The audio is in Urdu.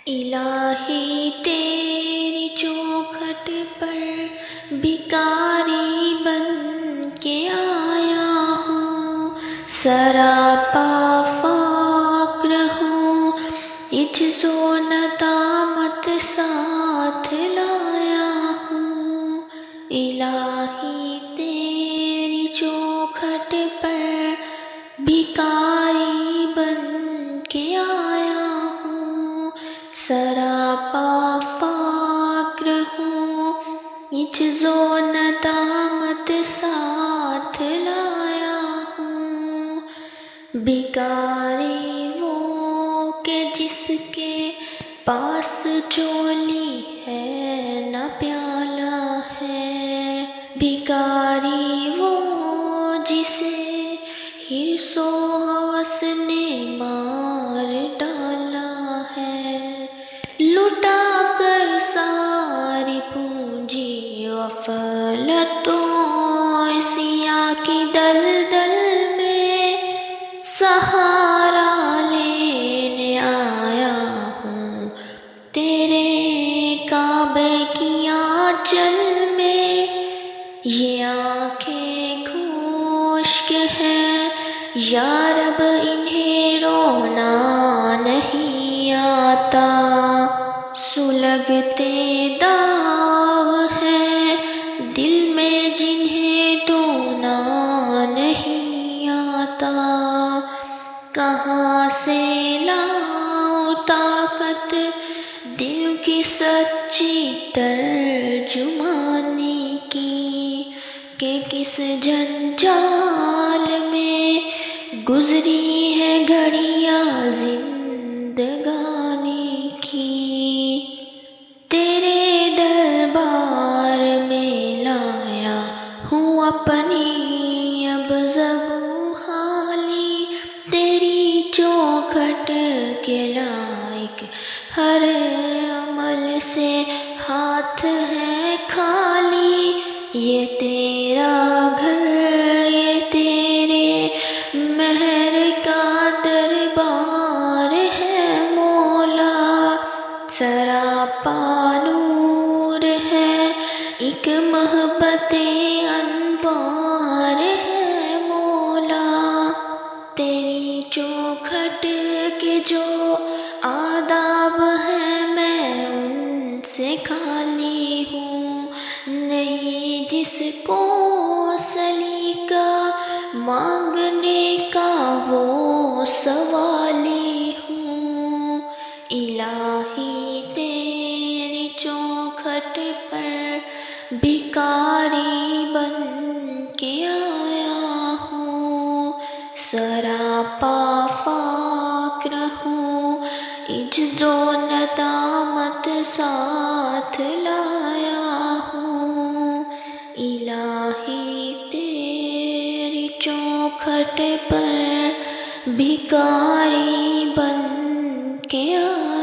الہی تیری چوکھٹ پر بھکاری بن کے آیا ہوں، سراپا فقر ہوں، عجز و ندامت ساتھ لایا ہوں۔ الہی تیری چوکھٹ پر بھکاری بن کے آیا ہوں، سراپا فقر ہوں، عجز و ندامت ساتھ لایا ہوں۔ بھکاری وہ کہ جس کے پاس جھولی ہے نہ پیالہ ہے، بھکاری وہ جسے حرص و ہوس نے مار ڈالا ہے، لٹا کر ساری پونجی غفلتوں سیاہ کی دلدل میں سہارا لینے آیا ہوں، تیرے کعبے کی آنچل میں یہ آنکھیں خشک ہیں، یا رب انہیں رونا نہیں آتا، سلگتے داغ ہیں دل میں جنہیں دھونا نہیں آتا، کہاں سے لاؤں طاقت دل کی سچی ترجمانی کی، کہ کس جنجال میں گزری ہے گھڑیاں زندگانی کی۔ تیرے دربار میں لایا ہوں اپنی اب زبوں حالی، تیری چوکھٹ کے لائق ہر عمل سے ہاتھ ہے خالی، یہ تیرا گھر، یہ تیرے مہر کا دربار ہے مولا، سراپا نور ہے، ایک محبت انوار ہے مولا، تیری چوکھٹ کے جو آداب ہیں میں ان سے خالی ہوں، نہیں جس کو سلیقہ مانگنے کا وہ سوالی ہوں۔ الہی تیری چوکھٹ پر بھکاری بن کے آیا ہوں، سراپا فقر ہوں، عجز و ندامت ساتھ لایا ہوں۔ الہی تیری چوکھٹ پر بھکاری بن کے آیا